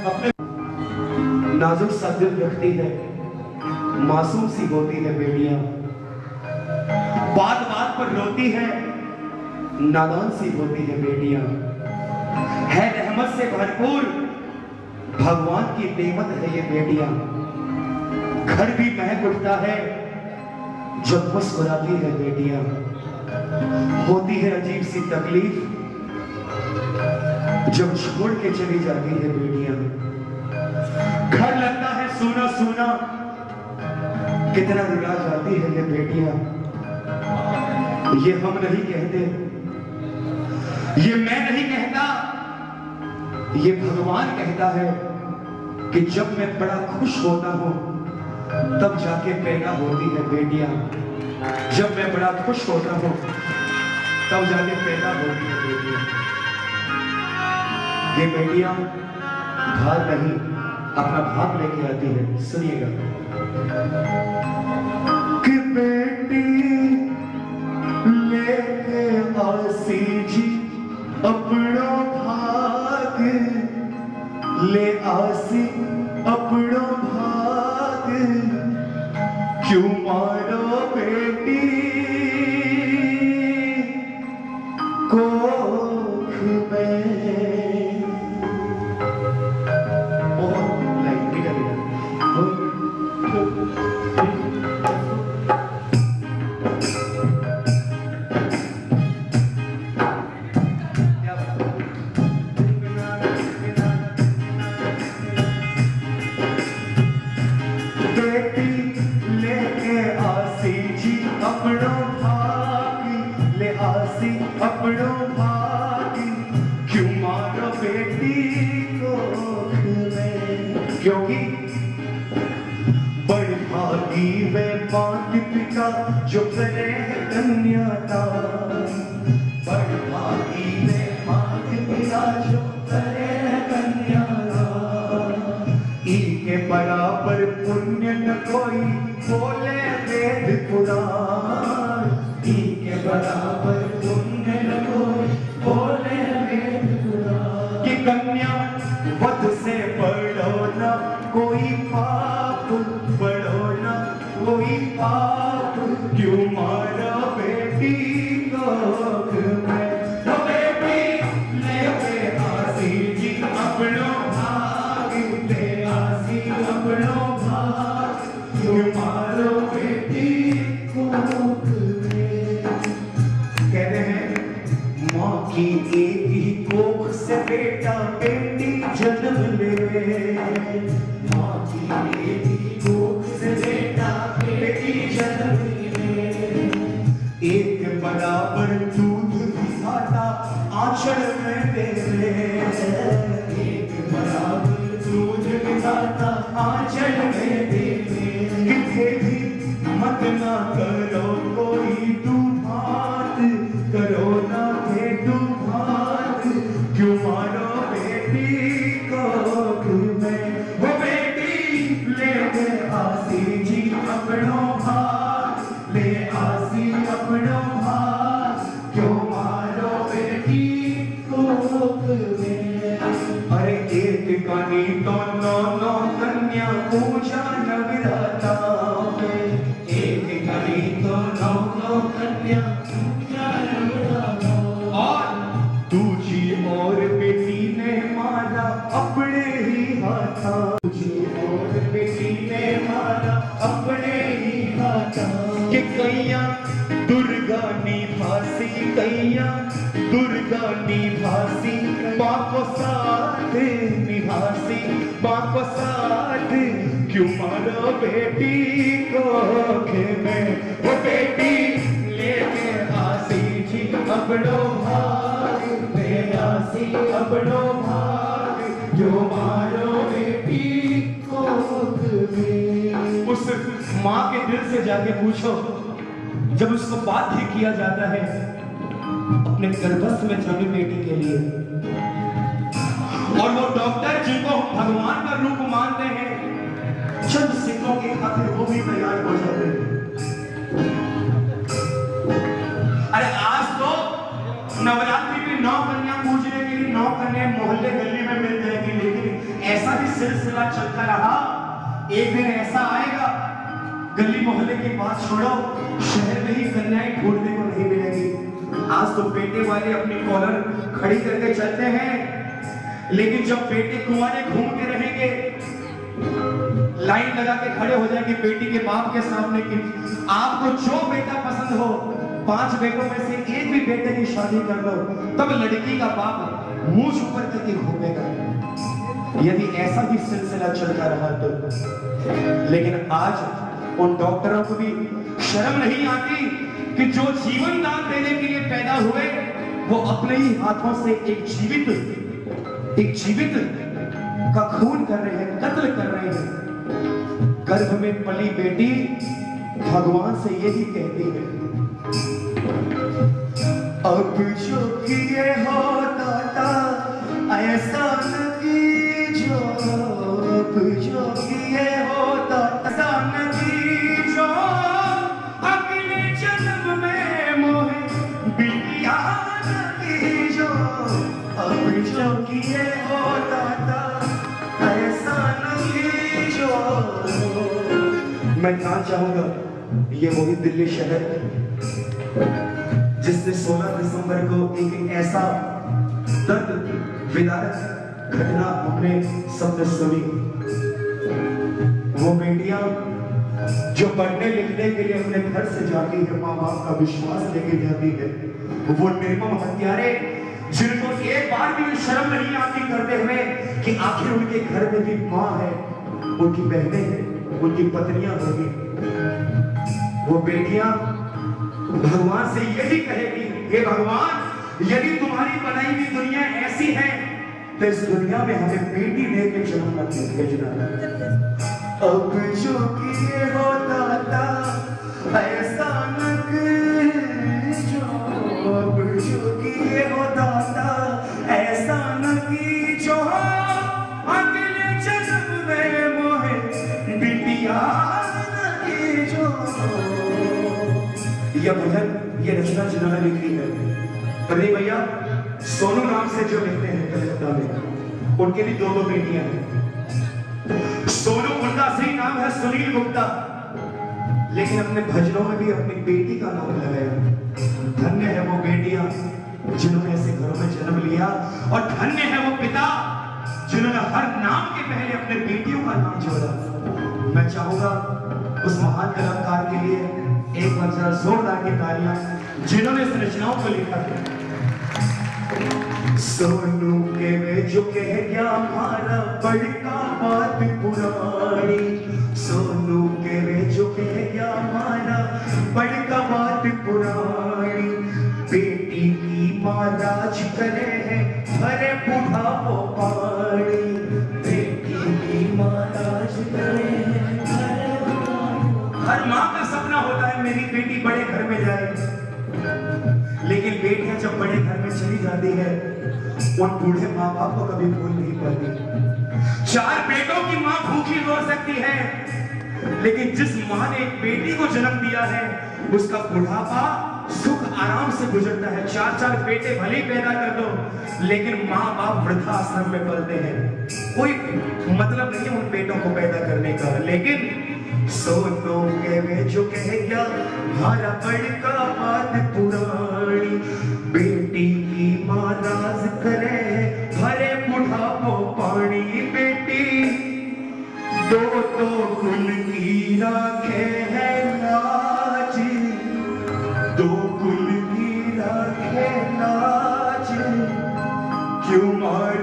अपने नाजुक सा दिल रखती है, मासूम सी होती है बेटियां, बात बात पर रोती है, नादान सी होती है बेटियां, है रहमत से भरपूर भगवान की नेमत है ये बेटियां। घर भी महक उठता है जब मुस्कुराती है बेटियां। होती है अजीब सी तकलीफ जब छोड़ के चली जाती है बेटियां। घर लगता है सूना सूना, कितना रुला जाती है ये बेटियां। ये हम नहीं कहते, ये मैं नहीं कहता, ये भगवान कहता है कि जब मैं बड़ा खुश होता हूं तब जाके पैदा होती है बेटियां। जब मैं बड़ा खुश होता हूं तब जाके पैदा होती है बेटियां। ये बेटियां भाग नहीं, अपना भाग लेके आती है। सुनिएगा कि बेटी लेके आसी जी अपना भाग, ले आसी अपना भाग, क्यों मारो बेटी कोख में। बहुत लाइक मीठा अपनो भाग, क्यों मारो बेटी कोख में। क्योंकि बड़ भागी वे मात पिता जो करे कन्यादान। बड़ भागी वे मात पिता जो करे कन्यादान। इनके बराबर पुण्य न कोई बोले वेद पुराण। इनके बराबर पुण्य न कोई बोले वेद पुराण। कि कन्या वध से बढ़ो न कोई पाप, बढ़ो न कोई पाप, क्यों मारो बेटी कोख में। तो बेटी लेके आसी जी अपनो भाग, ले आसी अपनो भाग, क्यों मारो बेटी कोख में। कहते हैं माँ की एक ही कोख से बेटा बेटी जन्म ले। माँ की एक ही कोख से बेटा बेटी जन्म ले। एक बराबर दूध खाता आंचल में देवे। एक बराबर दूध खाता आंचल में देवे। किथे भी मत ना करो कोई तूफान, करो ना तूफान, क्यों मारो बेटी कोख में। वो बेटी लेके आसी जी अपनो भाग, ले आसी अपनो भाग, क्यों मारो बेटी कोख में। अरे एक कनी तो नौ नौ कन्या पूजा नवराता में। एक कनी तो नौ नौ कन्या पूजा नवराता। और दूजी और बेटी ने मारा अपने ही हाथा। दूजी और बेटी ने मारा अपने ही हाथा। कि कैया दुर्गा निभासी, कैया दुर्गा निभासी, बाप साथ निभासी, बाप साथ, क्यों मारो बेटी कोख में। वो बेटी लेके आसी जी अपनो भाग, ले आसी अपनो भाग, क्यों मारो बेटी कोख में। उस माँ के दिल से जाके पूछो, जब उसको बाध्य किया जाता है अपने गर्भस्थ में जन्मी बेटी के लिए, और वो डॉक्टर जिनको भगवान का रूप मानते हैं चंद सिक्कों की खातिर वो भी तैयार हो जाते हैं। अरे आज तो नवरात्रि में 9 कन्या पूजने के लिए 9 कन्या मोहल्ले गली में मिल जाएगी, लेकिन ऐसा सिलसिला चलता रहा, एक दिन ऐसा आएगा, गली मोहल्ले के पास छोड़ो, शहर में ही कन्याएं ढूंढने को नहीं मिलेगी। आज तो बेटे वाले अपनी कॉलर खड़ी करके चलते हैं, लेकिन जब बेटे कुंवारे घूमते रहेंगे, लाइन लगा के खड़े हो जाएंगे बेटी के बाप के सामने कि आपको जो बेटा पसंद हो, 5 बेटों में से एक भी बेटे की शादी कर लो, तब लड़की का बाप मुंह ऊपर करके घूमेगा। यदि ऐसा ही सिलसिला चलता रहा तो। लेकिन आज उन डॉक्टरों को भी शर्म नहीं आती कि जो जीवन दान देने के लिए पैदा हुए, वो अपने ही हाथों से एक जीवित का खून कर रहे हैं, कत्ल कर रहे हैं। गर्भ में पली बेटी भगवान से यही कहती है, अब जो किए हो दाता ऐसा न कीजो, अब जो किए हो दाता ऐसा न कीजो, अगले जन्म में मोहे बिटिया न कीजो, अब जो किए हो दाता ऐसा न कीजो। मैं कहाँ चाहूंगा, ये वही दिल्ली शहर जिसने 16 दिसंबर को एक ऐसा दर्द विदारक घटना हमने सबने सुनी। वो बेटियां जो पढ़ने लिखने के लिए अपने घर से जाती है, माँ बाप का विश्वास लेके जाती है, वो निर्मम हत्यारे जिनको एक बार भी शर्म नहीं आती करते हुए कि आखिर उनके घर में भी माँ है, उनकी बहनें हैं, उनकी पत्नियां होगी। वो बेटियां भगवान से यही कहेगी, हे भगवान, यदि तुम्हारी बनाई हुई दुनिया ऐसी है तो इस दुनिया में हमें बेटी दे के जन्म मत भेजना। अब जो किए हो दाता ऐसा न कीजो, अब जो किए हो दाता ऐसा न कीजो, अगले जन्म में मोहे बिटिया न कीजो। यह भजन, ये रचना जिन्होंने लिखी है प्रदीप भैया सोनू नाम से जो लिखते हैं कलकत्ता में, उनके भी 2 बेटियां हैं। सोनू उनका सही नाम है सुनील गुप्ता, लेकिन अपने भजनों में भी अपनी बेटी का नाम लगाया। धन्य है वो बेटियां जिन्होंने ऐसे घरों में जन्म लिया, और धन्य है वो पिता जिन्होंने हर नाम के पहले अपने बेटियों का नाम जोड़ा। मैं चाहूंगा उस महान कलाकार के लिए एक बार जोरदार की तालियां, जिन्होंने इस रचनाओं को लिखा है। सोनू के वे जो कह गया हमारा बड़का बात पुरानी, सोनू के वे जो कह गया हमारा बड़का बात पुरानी, बेटी की माँ राज करे है भरे बुढ़ापो पानी, बेटी की माँ राज करे है भरे बुढ़ापो। हर माँ का सपना होता है मेरी बेटी बड़े घर में जाए, लेकिन बेटियां जब बड़े घर में चली जाती है, उन बूढ़े माँ बाप को कभी भूल नहीं पाती। 4 बेटों की माँ भूखी रो सकती है, लेकिन जिस माँ ने एक बेटी को जन्म दिया है, उसका बुढ़ापा सुख आराम से गुजरता है। 4 बेटे भले ही पैदा कर दो, लेकिन माँ बाप वृद्धाश्रम में पलते हैं। कोई मतलब नहीं है उन बेटों को पैदा करने का। लेकिन सोनू के वे जो कह गया हमारा बड़का बात पुरानी, बेटी की माँ राज करे भरे बुढ़ापो पानी, बेटी 2 कुल की राखे है लाज, 2 कुल की राखे लाज, क्यों मार